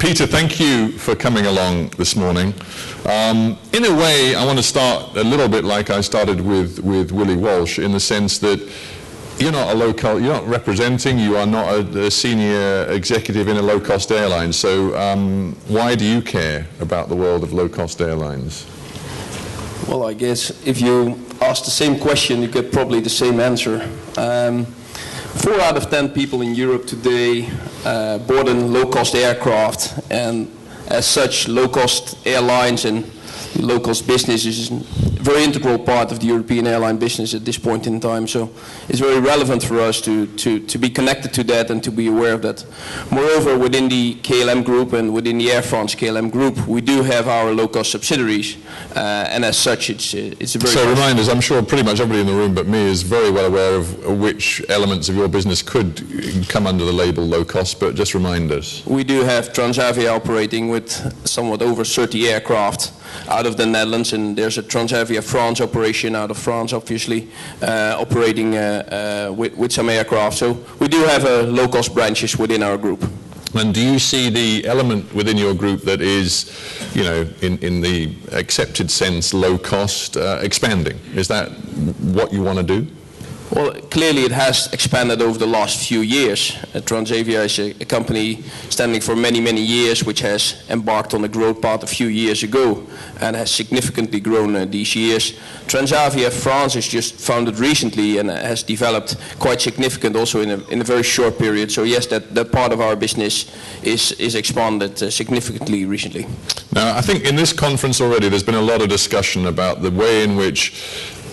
Pieter, thank you for coming along this morning. In a way, I want to start a little bit like I started with Willie Walsh, in the sense that you're not you're not representing, you are not a senior executive in a low-cost airline. So why do you care about the world of low-cost airlines? Well, I guess if you ask the same question, you get probably the same answer. 4 out of 10 people in Europe today board in low-cost aircraft, and as such, low-cost airlines and low-cost business is a very integral part of the European airline business at this point in time. So it's very relevant for us to be connected to that and to be aware of that. Moreover, within the KLM group and within the Air France KLM group, we do have our low-cost subsidiaries, and as such, it's a very... So remind us, I'm sure pretty much everybody in the room but me is very well aware of which elements of your business could come under the label low-cost, but just remind us. We do have Transavia operating with somewhat over 30 aircraft out of the Netherlands, and there's a Transavia France operation out of France, obviously, operating with some aircraft. So we do have low-cost branches within our group. And do you see the element within your group that is, you know, in the accepted sense, low cost, expanding? Is that what you want to do? Well, clearly it has expanded over the last few years. Transavia is a company standing for many, many years, which has embarked on a growth path a few years ago and has significantly grown these years. Transavia France is just founded recently and has developed quite significant also in a very short period. So yes, that part of our business is expanded significantly recently. Now, I think in this conference already there's been a lot of discussion about the way in which,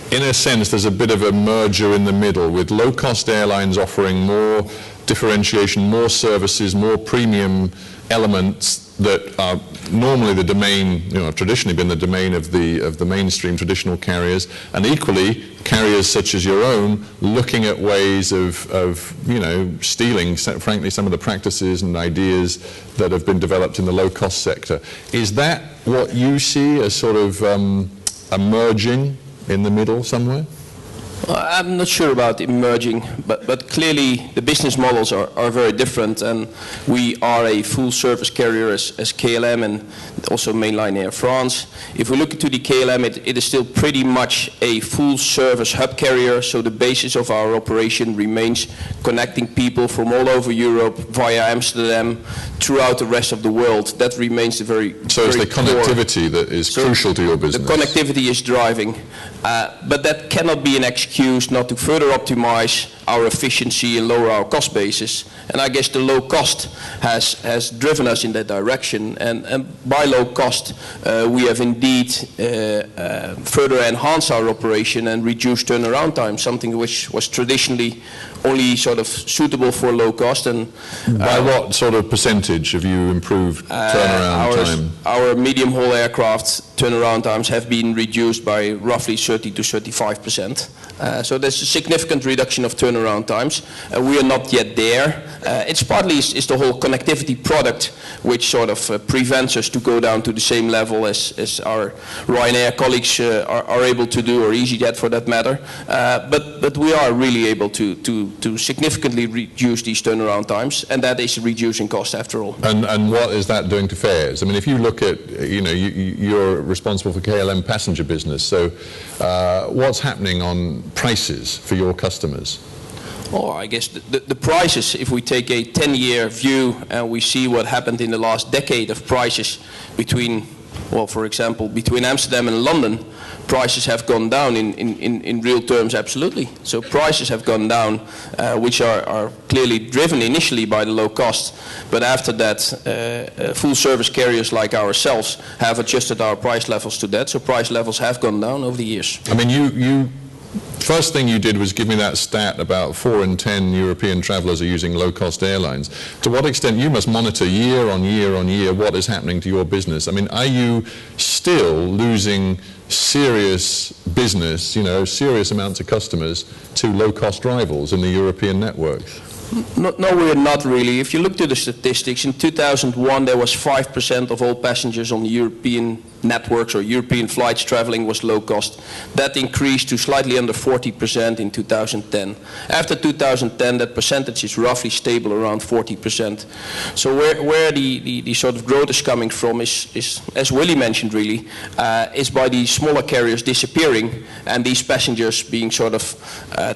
in a sense, there's a bit of a merger in the middle, with low-cost airlines offering more differentiation, more services, more premium elements that are normally the domain, you know, have traditionally been the domain of the mainstream traditional carriers, and equally carriers such as your own looking at ways of you know, stealing, frankly, some of the practices and ideas that have been developed in the low-cost sector. Is that what you see as sort of a merging in the middle somewhere? Well, I'm not sure about emerging, but clearly the business models are very different, and we are a full service carrier as KLM and also mainline Air France. If we look into the KLM, it is still pretty much a full service hub carrier, so the basis of our operation remains connecting people from all over Europe via Amsterdam throughout the rest of the world. That remains the very So it's the connectivity that is crucial to your business. The connectivity is driving, but that cannot be an excuse not to further optimize our efficiency and lower our cost basis. And I guess the low cost has driven us in that direction. And by low cost, we have indeed further enhanced our operation and reduced turnaround time, something which was traditionally only sort of suitable for low cost. And by what sort of percentage have you improved turnaround time? Our medium haul aircraft turnaround times have been reduced by roughly 30 to 35%. So there's a significant reduction of turnaround times. We are not yet there. It's partly is the whole connectivity product which sort of prevents us to go down to the same level as our Ryanair colleagues are able to do, or EasyJet for that matter. But we are really able to significantly reduce these turnaround times, and that is reducing cost after all. And what is that doing to fares? I mean, if you look at, you know, you're responsible for KLM passenger business, so what's happening on prices for your customers? Oh, I guess the prices, if we take a 10-year view and we see what happened in the last decade of prices between, well, for example, between Amsterdam and London, prices have gone down in real terms, absolutely. So prices have gone down, which are clearly driven initially by the low cost. But after that, full service carriers like ourselves have adjusted our price levels to that. So price levels have gone down over the years. I mean, you first thing you did was give me that stat about 4 in 10 European travellers are using low-cost airlines. To what extent, you must monitor year on year on year what is happening to your business. I mean, are you still losing serious business, you know, serious amounts of customers to low-cost rivals in the European networks? No, we're not really. If you look to the statistics, in 2001 there was 5% of all passengers on the European networks or European flights traveling was low cost. That increased to slightly under 40% in 2010. After 2010, that percentage is roughly stable around 40%. So where the sort of growth is coming from is as Willy mentioned really, is by the smaller carriers disappearing and these passengers being sort of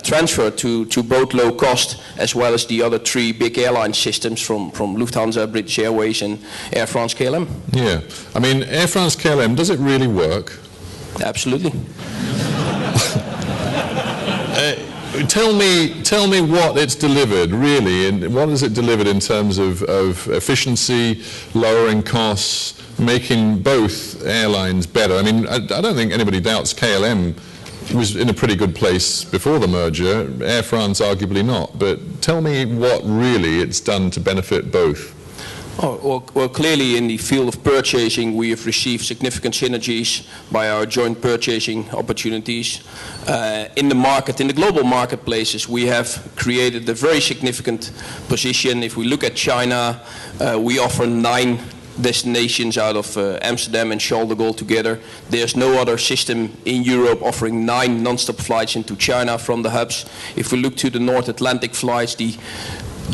transferred to both low cost as well as the other three big airline systems from Lufthansa, British Airways and Air France KLM. Yeah, I mean Air France KLM, does it really work? Absolutely. Tell me what it's delivered really, and what has it delivered in terms of efficiency, lowering costs, making both airlines better? I mean, I don't think anybody doubts KLM was in a pretty good place before the merger, Air France arguably not, but tell me what really it's done to benefit both. Oh, well, clearly in the field of purchasing we have received significant synergies by our joint purchasing opportunities. In the market, in the global marketplaces, we have created a very significant position. If we look at China, we offer 9 destinations out of Amsterdam and Charles de Gaulle together. There's no other system in Europe offering 9 non-stop flights into China from the hubs. If we look to the North Atlantic flights, the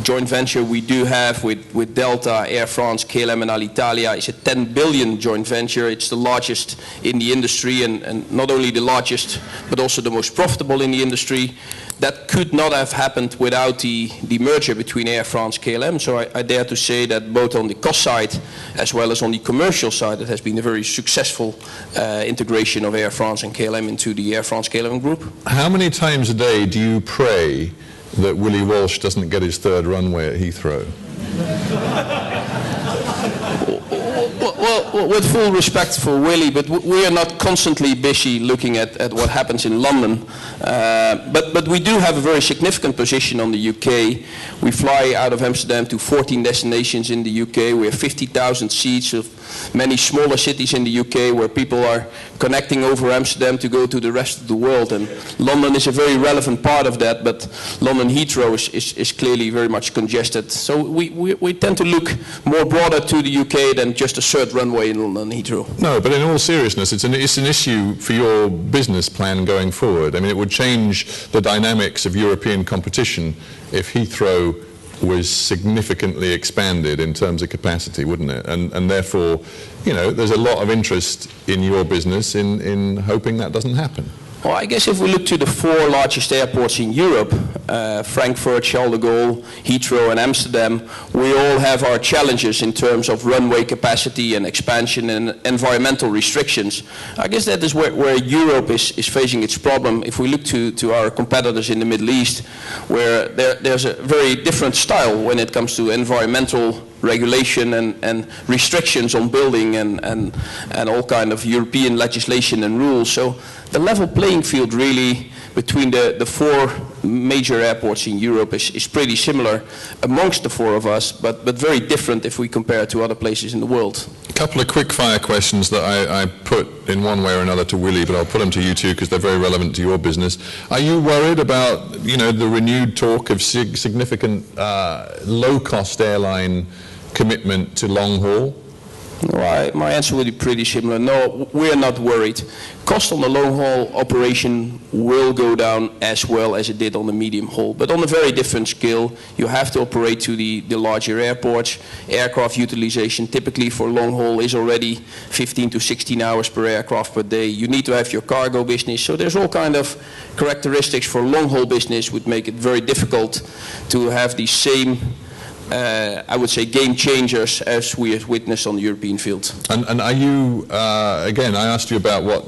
joint venture we do have with Delta, Air France, KLM and Alitalia is a 10 billion joint venture. It's the largest in the industry and not only the largest but also the most profitable in the industry. That could not have happened without the merger between Air France and KLM. So I dare to say that both on the cost side as well as on the commercial side it has been a very successful integration of Air France and KLM into the Air France KLM group. How many times a day do you pray that Willie Walsh doesn't get his 3rd runway at Heathrow? Well, with full respect for Willie, but we are not constantly busy looking at what happens in London. But we do have a very significant position on the UK. We fly out of Amsterdam to 14 destinations in the UK. We have 50,000 seats of many smaller cities in the UK where people are connecting over Amsterdam to go to the rest of the world. And London is a very relevant part of that, but London Heathrow is clearly very much congested. So we tend to look more broader to the UK than just a 3rd runway in London Heathrow. No, but in all seriousness, it's an issue for your business plan going forward. I mean, it would change the dynamics of European competition if Heathrow was significantly expanded in terms of capacity, wouldn't it? And therefore, you know, there's a lot of interest in your business in hoping that doesn't happen. Well, I guess if we look to the 4 largest airports in Europe, Frankfurt, Charles de Gaulle, Heathrow and Amsterdam, we all have our challenges in terms of runway capacity and expansion and environmental restrictions. I guess that is where Europe is facing its problem. If we look to our competitors in the Middle East, where there's a very different style when it comes to environmental regulation and restrictions on building and all kind of European legislation and rules. So the level playing field really between the 4 major airports in Europe is pretty similar amongst the 4 of us, but very different if we compare it to other places in the world. A couple of quick fire questions that I put in one way or another to Willie, but I'll put them to you too because they're very relevant to your business. Are you worried about, you know, the renewed talk of significant low-cost airline commitment to long haul? Right, my answer would be pretty similar. No, we're not worried. Cost on the long haul operation will go down as well as it did on the medium haul, but on a very different scale. You have to operate to the larger airports. Aircraft utilization typically for long haul is already 15 to 16 hours per aircraft per day. You need to have your cargo business, so there's all kind of characteristics for long haul business which make it very difficult to have the same I would say game changers as we have witnessed on the European field. And are you, again, I asked you about what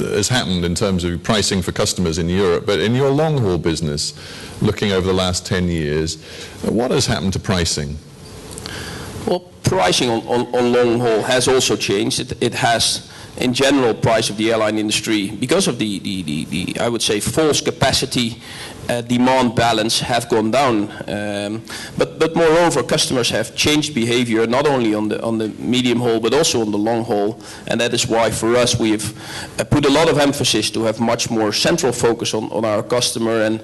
has happened in terms of pricing for customers in Europe, but in your long haul business, looking over the last 10 years, what has happened to pricing? Well, pricing on long haul has also changed. It has in general, price of the airline industry, because of the I would say, false capacity demand balance, have gone down. But moreover, customers have changed behavior, not only on the medium haul, but also on the long haul. And that is why, for us, we've put a lot of emphasis to have much more central focus on our customer, and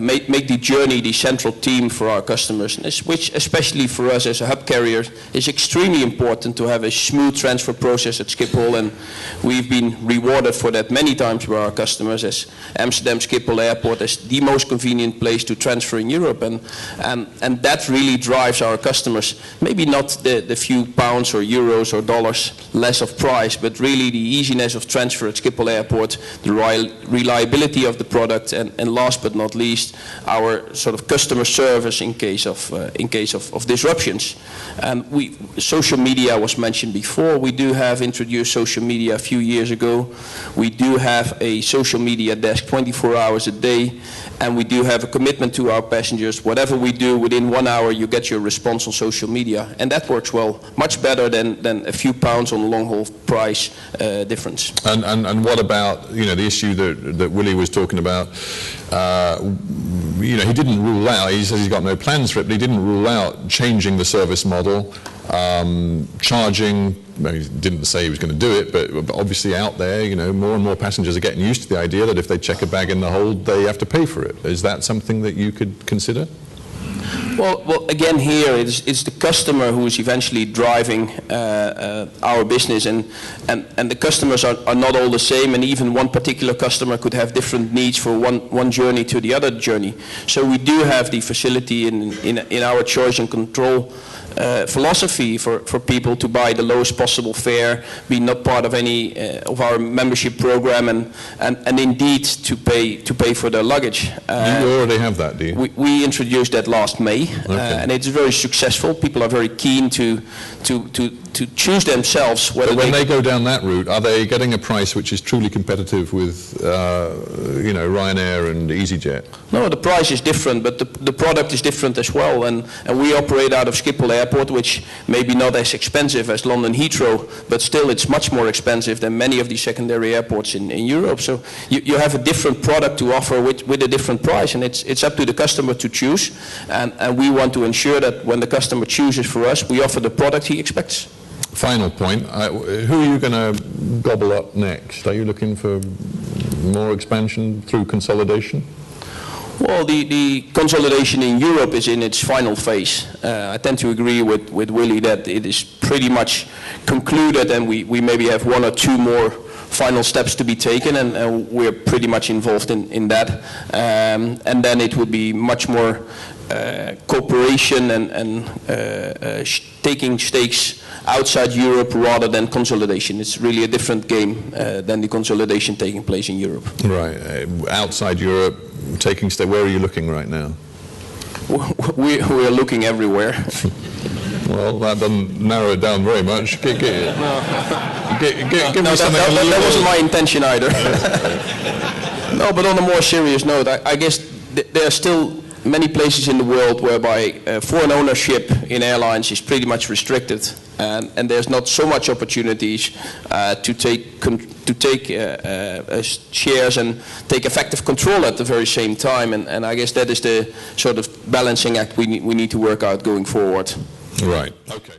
make the journey the central theme for our customers, which, especially for us as a hub carrier, is extremely important, to have a smooth transfer process at Schiphol. And we've been rewarded for that many times by our customers, as Amsterdam Schiphol Airport is the most convenient place to transfer in Europe, and that really drives our customers. Maybe not the few pounds or euros or dollars less of price, but really the easiness of transfer at Schiphol Airport, the reliability of the product, and last but not least, our sort of customer service in case of disruptions. And social media was mentioned before. We do have introduced social media a few years ago. We do have a social media desk 24 hours a day, and we do have a commitment to our passengers. Whatever we do, within 1 hour you get your response on social media, and that works well, much better than a few pounds on the long haul price difference. And what about, the issue that Willie was talking about? He didn't rule out, he says he's got no plans for it, but he didn't rule out changing the service model, charging. He didn't say he was going to do it, but obviously out there, more and more passengers are getting used to the idea that if they check a bag in the hold, they have to pay for it. Is that something that you could consider? Well, again, here it's the customer who is eventually driving our business, and the customers are not all the same, and even one particular customer could have different needs for one journey to the other journey. So we do have the facility in our choice and control philosophy for people to buy the lowest possible fare, be not part of any of our membership program, and indeed to pay for their luggage. You already have that, do you? We introduced that last May, and it's very successful. People are very keen to choose themselves whether. But when they go down that route, are they getting a price which is truly competitive with, Ryanair and EasyJet? No, the price is different, but the product is different as well. And we operate out of Schiphol Airport, which may be not as expensive as London Heathrow, but still it's much more expensive than many of the secondary airports in Europe. So you have a different product to offer with a different price, and it's up to the customer to choose. And we want to ensure that when the customer chooses for us, we offer the product he expects. Final point, who are you going to gobble up next? Are you looking for more expansion through consolidation? Well, the consolidation in Europe is in its final phase. I tend to agree with Willie that it is pretty much concluded, and we maybe have one or two more final steps to be taken, and we're pretty much involved in that. And then it would be much more cooperation and taking stakes outside Europe rather than consolidation. It's really a different game than the consolidation taking place in Europe. Right. Outside Europe, taking stakes, where are you looking right now? We are looking everywhere. Well, that doesn't narrow it down very much. Give me something. That wasn't my intention either. No, but on a more serious note, I guess there are still many places in the world whereby foreign ownership in airlines is pretty much restricted, and there's not so much opportunities to take shares and take effective control at the very same time, and I guess that is the sort of balancing act we need to work out going forward. Right. Okay.